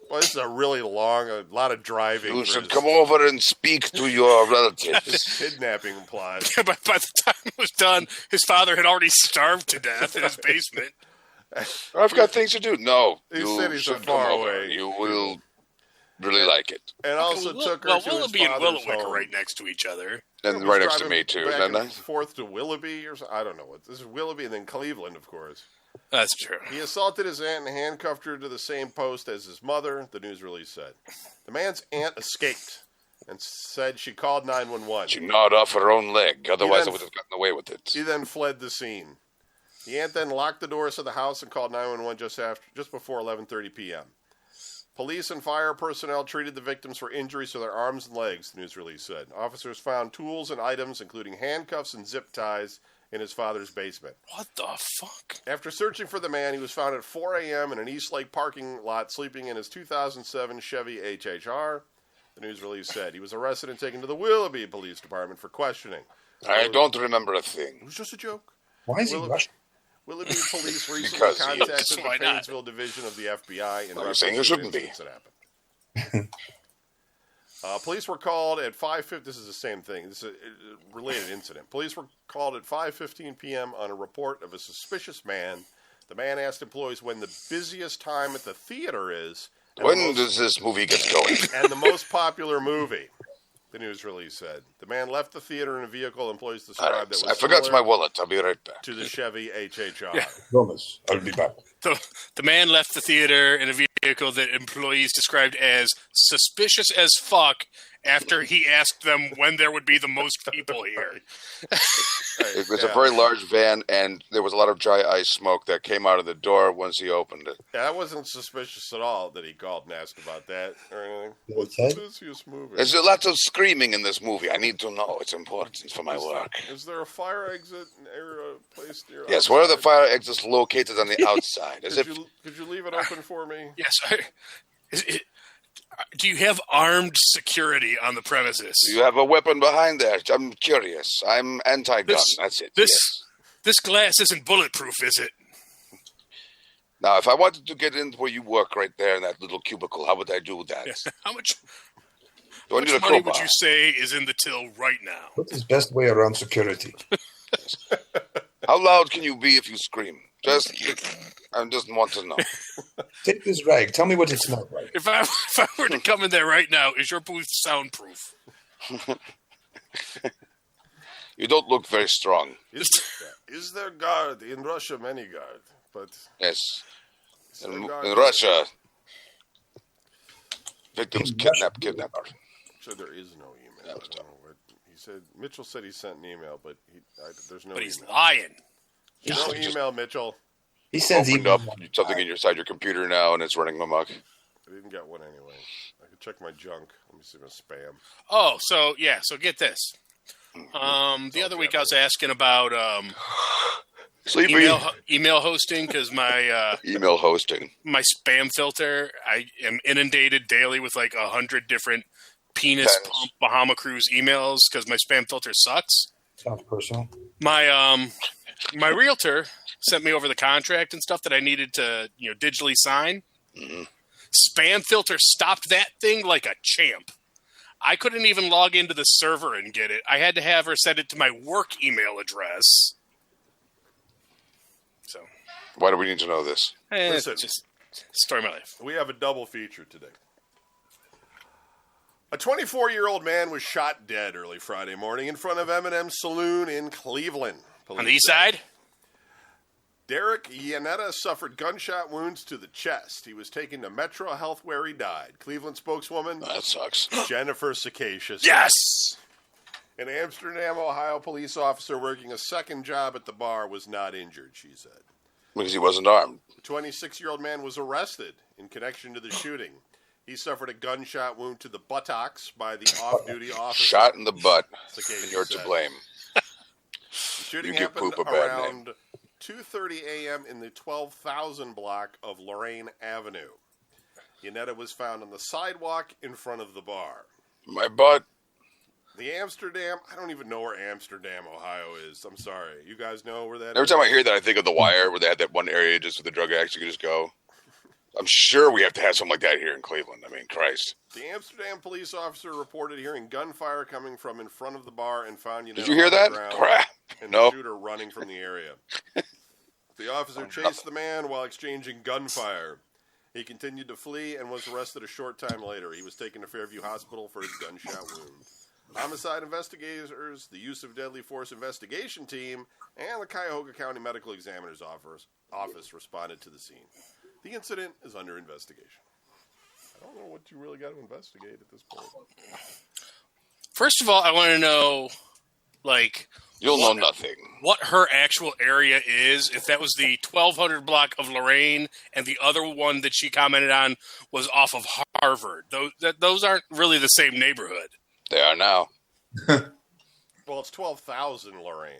Well, this is a really long, a lot of driving. You should come over and speak to your relatives. His kidnapping plot. By the time it was done, his father had already starved to death in his basement. I've got things to do. No, These you cities are should far come over. away. You will really like it. And also took her to his Willoughby and father's Willowick home. are right next to each other. And He right was next to driving me, too. back Isn't that and nice? forth to Willoughby, or I don't know what. This is Willoughby and then Cleveland, of course. That's true. He assaulted his aunt and handcuffed her to the same post as his mother, the news release said. The man's aunt escaped and said she called 911. She gnawed off her own leg. Otherwise, I then- would have gotten away with it. He then fled the scene. The aunt then locked the doors of the house and called 911 just before 11:30 p.m. Police and fire personnel treated the victims for injuries to their arms and legs, the news release said. Officers found tools and items, including handcuffs and zip ties, in his father's basement. What the fuck? After searching for the man, he was found at 4 a.m. in an East Lake parking lot sleeping in his 2007 Chevy HHR, the news release said. He was arrested and taken to the Willoughby Police Department for questioning. I don't remember a thing. It was just a joke. Why is he Willoughby- rushing? Willoughby Police recently Because he is. contacted the Why not? Painesville Division of the FBI in Well, you're reference saying to it the shouldn't be. incidents that happened. Police were called at 5:50. This is the same thing. This is a related incident. Police were called at 5:15 p.m. on a report of a suspicious man. The man asked employees when the busiest time at the theater is. and When the most- does this movie get going? and the most popular movie, the news release said. The man left the theater in a vehicle employees All described right, that was I forgot similar my wallet. I'll be right back. to the Chevy HHR. Yeah. Promise. I'll be back. The man left the theater in a vehicle that employees described as suspicious as fuck after he asked them when there would be the most people here. It was Yeah. a very large van, and there was a lot of dry ice smoke that came out of the door once he opened it. Yeah, that wasn't suspicious at all that he called and asked about that or anything. What's Okay. the busiest movie? There's a lot of screaming in this movie. I need to know. It's important for my work. Is there a fire exit near a place near? Yes, where are the fire exits located on the outside? As if Could you leave it open for me? Yes. Do you have armed security on the premises? you have a weapon behind there. I'm curious. I'm anti-gun. That's it. This yes. this glass isn't bulletproof, is it? Now, if I wanted to get in where you work right there in that little cubicle, how would I do that? Yes. How much Do I need a money crowbar? would you say is in the till right now? What's his best way around security? How loud can you be if you scream? I just want to know. Take this rag. Tell me what it smells like. If I were to come in there right now, is your booth soundproof? You don't look very strong. Is there guard in Russia? Many guard, but Yes. is there In guard- Russia, victims kidnapper. So there is no email. I don't know what he said. Mitchell said he sent an email, but there's no But he's email. lying. There's no Just email, Mitchell. He sends Opened email. up something inside your computer now, and it's running amok. I didn't get one anyway. I could check my junk. Let me see my spam. Oh, so get this. The other week I was asking about Sleepy. email hosting because my Email hosting. my spam filter, I am inundated daily with like 100 different penis pump Bahama Cruise emails because my spam filter sucks. Sounds personal. My realtor sent me over the contract and stuff that I needed to, digitally sign. Mm-hmm. Spam filter stopped that thing like a champ. I couldn't even log into the server and get it. I had to have her send it to my work email address. So, why do we need to know this? Listen. It's just story of my life. We have a double feature today. A 24-year-old man was shot dead early Friday morning in front of M&M's Saloon in Cleveland. On the east side? Derek Yanetta suffered gunshot wounds to the chest. He was taken to Metro Health where he died. Cleveland spokeswoman That sucks. Jennifer Sakacious. Yes! An Amsterdam, Ohio police officer working a second job at the bar was not injured, she said. Because he wasn't armed. The 26-year-old man was arrested in connection to the shooting. He suffered a gunshot wound to the buttocks by the off-duty officer. Shot in the butt, Sakacious and you're said. to blame. The shooting You give happened Poop a bad around 2:30 a.m. in the 12,000 block of Lorraine Avenue. Yanetta was found on the sidewalk in front of the bar. My butt. The Amsterdam, I don't even know where Amsterdam, Ohio is. I'm sorry. You guys know where that is? Every time I hear that, I think of The Wire, where they had that one area just where the drug addicts could just go. I'm sure we have to have something like that here in Cleveland. I mean, Christ. The Amsterdam police officer reported hearing gunfire coming from in front of the bar and found Yanetta Did you hear on the that? ground Crap. and No. the shooter running from the area. The officer chased the man while exchanging gunfire. He continued to flee and was arrested a short time later. He was taken to Fairview Hospital for his gunshot wound. Homicide investigators, the use of deadly force investigation team, and the Cuyahoga County Medical Examiner's office responded to the scene. The incident is under investigation. I don't know what you really got to investigate at this point. First of all, I want to know, You'll know nothing. what her actual area is. If that was the 1200 block of Lorraine and the other one that she commented on was off of Harvard. Those aren't really the same neighborhood. They are now. Well, it's 12,000 Lorraine,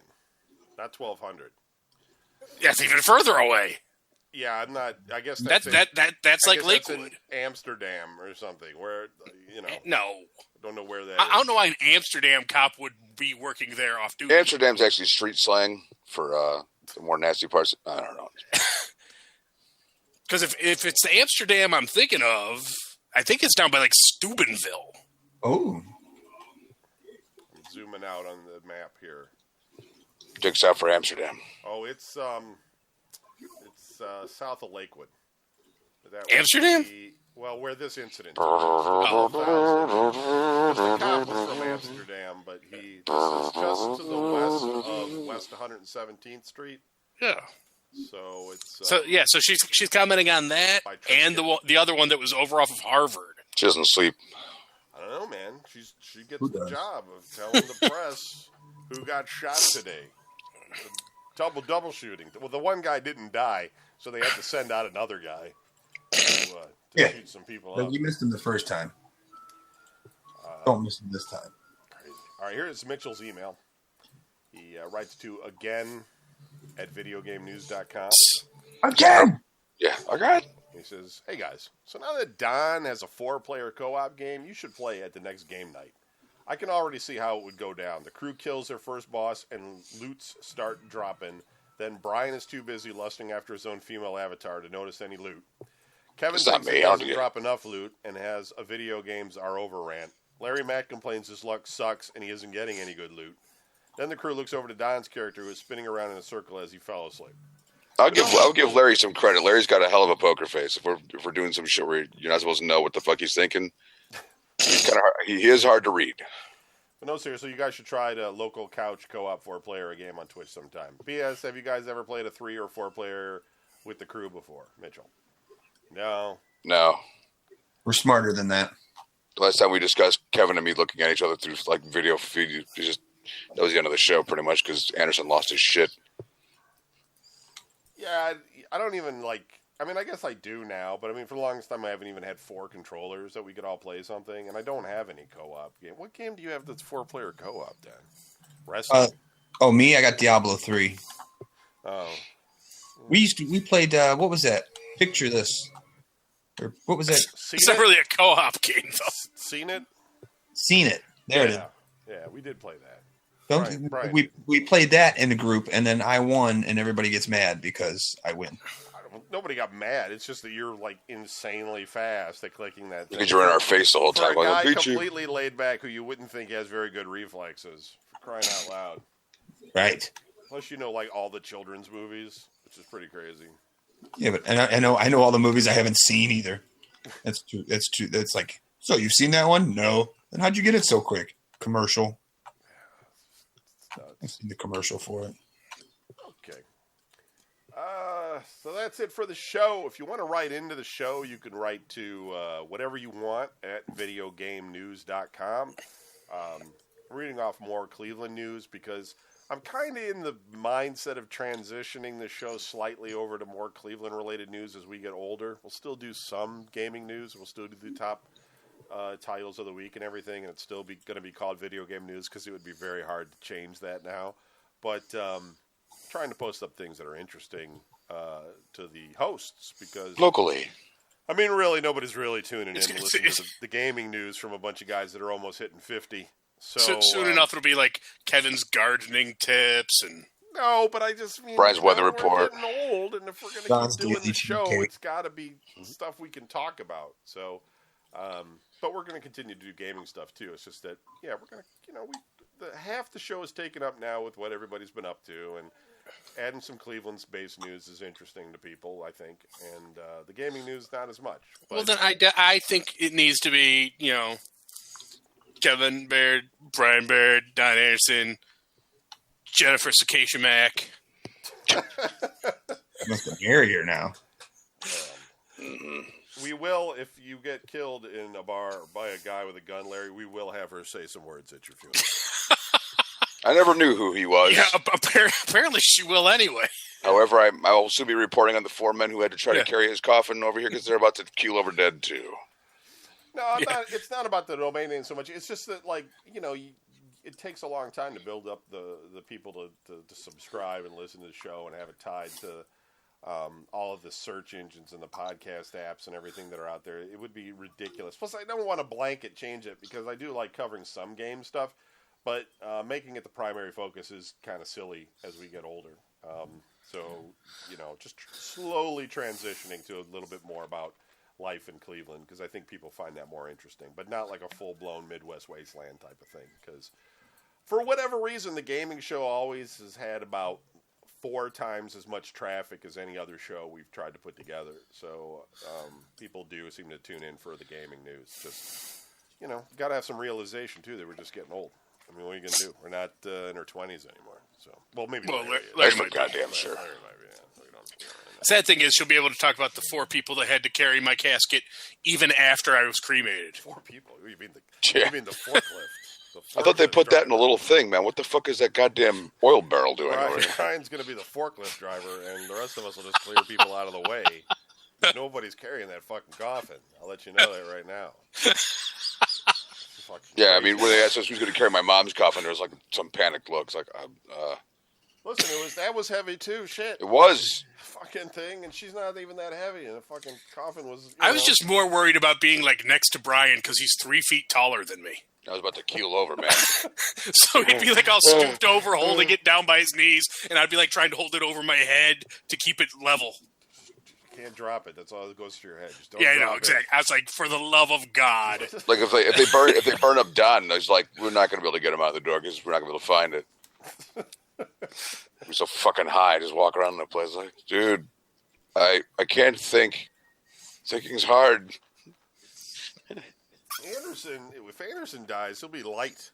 not 1,200. That's even further away. Yeah, I'm not. I guess That's in- like I guess that's Lakewood. in Amsterdam or something. Where No, I don't know where that. I don't know why an Amsterdam cop would be working there off duty. Amsterdam's actually street slang for the more nasty parts. I don't know. Because if it's the Amsterdam I'm thinking of, I think it's down by Steubenville. Oh, I'm zooming out on the map here. Dicks out for Amsterdam. Oh, it's south of Lakewood. That would Amsterdam? be- well, where this incident. Took place. The cop was from Amsterdam, but this is just to the west of West 117th Street. Yeah. So it's So she's commenting on that By and Trinket. the other one that was over off of Harvard. She doesn't sleep. I don't know, man. She gets Who the does? job of telling the press who got shot today. Double shooting. Well, the one guy didn't die, so they had to send out another guy to Yeah. shoot some people but up. you missed him the first time. Don't miss him this time. Crazy. All right, here's Mitchell's email. He writes to again@videogamenews.com. Again. Yeah. I got. He says, "Hey guys, so now that Don has a 4-player co-op game, you should play at the next game night. I can already see how it would go down. The crew kills their first boss and loots start dropping. Then Brian is too busy lusting after his own female avatar to notice any loot. Kevin It's not thinks me, he I don't doesn't get it. drop enough loot and has a video games are over rant. Larry Mack complains his luck sucks and he isn't getting any good loot. Then the crew looks over to Don's character who is spinning around in a circle as he fell asleep. I'll give Larry some credit. Larry's got a hell of a poker face. If we're doing some shit where you're not supposed to know what the fuck he's thinking, he's kind of he is hard to read. But no, seriously, you guys should try the local couch co-op 4-player game on Twitch sometime. P.S. Have you guys ever played a 3 or 4-player with the crew before? Mitchell? No. No. We're smarter than that. The last time we discussed Kevin and me looking at each other through video feed, that was the end of the show pretty much because Anderson lost his shit. Yeah, I don't even I mean, I guess I do now, but I mean, for the longest time, I haven't even had 4 controllers that we could all play something, and I don't have any co-op game. What game do you have that's 4-player co-op, then? Wrestling? Oh, me? I got Diablo 3. Oh. We played, what was that? Picture This. Or what was that? Seen It's not it? really a co-op game, though. Seen it? Seen It. There it is. Yeah, we did play that. Brian. We played that in a group, and then I won, and everybody gets mad because I win. Nobody got mad. It's just that you're like insanely fast at clicking that thing. Because you're in our face the whole time. For a guy beat completely you. laid back who you wouldn't think has very good reflexes, for crying out loud. Right. Plus, like all the children's movies, which is pretty crazy. Yeah, but I know all the movies I haven't seen either. That's true. That's true. That's like, so you've seen that one? No. Then how'd you get it so quick? Commercial. I've seen the commercial for it. Okay. So that's it for the show. If you want to write into the show, you can write to whatever you want at videogamenews.com. Reading off more Cleveland news because I'm kind of in the mindset of transitioning the show slightly over to more Cleveland-related news as we get older. We'll still do some gaming news. We'll still do the top titles of the week and everything, and it's still going to be called Video Game News because it would be very hard to change that now. But trying to post up things that are interesting to the hosts because locally. I mean, really, nobody's really tuning in to listen to the gaming news from a bunch of guys that are almost hitting 50. So soon enough, it'll be like Kevin's gardening tips and. No, but I just mean Brian's weather report. We're getting old, and if we're going to keep doing the show, it's got to be stuff we can talk about. So, but we're going to continue to do gaming stuff too. It's just that, yeah, we're going to, half the show is taken up now with what everybody's been up to, and adding some Cleveland-based news is interesting to people, I think, and the gaming news not as much. Well, then I think it needs to be, Kevin Baird, Brian Baird, Don Anderson, Jennifer Sakashimak. Must be hairier now. We will, if you get killed in a bar by a guy with a gun, Larry, we will have her say some words at your funeral. I never knew who he was. Yeah, apparently she will anyway. However, I will soon be reporting on the 4 men who had to try to carry his coffin over here because they're about to keel over dead too. No, it's not about the domain name so much. It's just that, it takes a long time to build up the people to subscribe and listen to the show and have it tied to all of the search engines and the podcast apps and everything that are out there. It would be ridiculous. Plus, I don't want to blanket change it because I do like covering some game stuff, but making it the primary focus is kind of silly as we get older. So, just slowly transitioning to a little bit more about life in Cleveland because I think people find that more interesting, but not like a full-blown Midwest wasteland type of thing because for whatever reason, the gaming show always has had about 4 times as much traffic as any other show we've tried to put together. So people do seem to tune in for the gaming news. Just, got to have some realization, too, that we're just getting old. I mean, what are you going to do? We're not in our 20s anymore. So, well, maybe. Larry for goddamn sure. Sad thing is, she'll be able to talk about the 4 people that had to carry my casket even after I was cremated. 4 people? You mean the forklift? I thought they put that in a little thing, man. What the fuck is that goddamn oil barrel doing? Ryan's going to be the forklift driver, and the rest of us will just clear people out of the way. Nobody's carrying that fucking coffin. I'll let you know that right now. Yeah, I mean, when they asked us who's going to carry my mom's coffin, there was like some panicked looks. Like, listen, that was heavy too. Shit, it was fucking thing, and she's not even that heavy, and the fucking coffin was. I was just more worried about being like next to Brian because he's 3 feet taller than me. I was about to keel over, man. So he'd be like all stooped over, holding it down by his knees, and I'd be like trying to hold it over my head to keep it level. You can't drop it. That's all that goes through your head. Just don't drop exactly. I was like, for the love of God. Like if they burn up Don, I was like, we're not going to be able to get him out the door because we're not going to be able to find it. We're so fucking high, just walk around in the place like, dude, I can't think. Thinking's hard. If Anderson dies, he'll be light.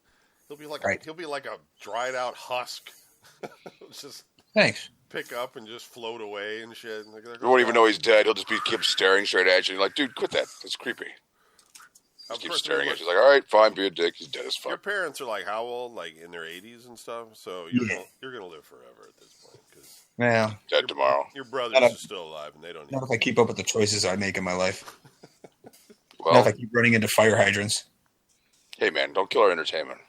He'll be like right. He'll be like a dried out husk. Just thanks. Pick up and just float away and shit. You won't even know he's dead. He'll just keep staring straight at you. You're like, dude, quit that. That's creepy. Just keep staring at you. Like, all right, fine, be a dick. He's dead as fuck. Your parents are like how old? Like in their 80s and stuff. So you're gonna live forever at this point. Yeah, dead tomorrow. Your brothers are still alive, and they don't. Not if I keep up with the choices I make in my life. Well, not if I keep running into fire hydrants. Hey, man, don't kill our entertainment.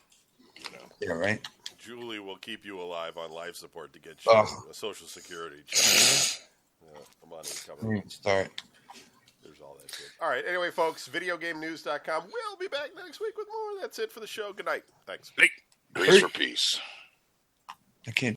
Yeah, right. Julie will keep you alive on life support to get you a Social Security check. Money coming. Start. There's all that shit. All right. Anyway, folks, videogamenews.com. We'll be back next week with more. That's it for the show. Good night. Thanks. Hey. Grease for peace. I can't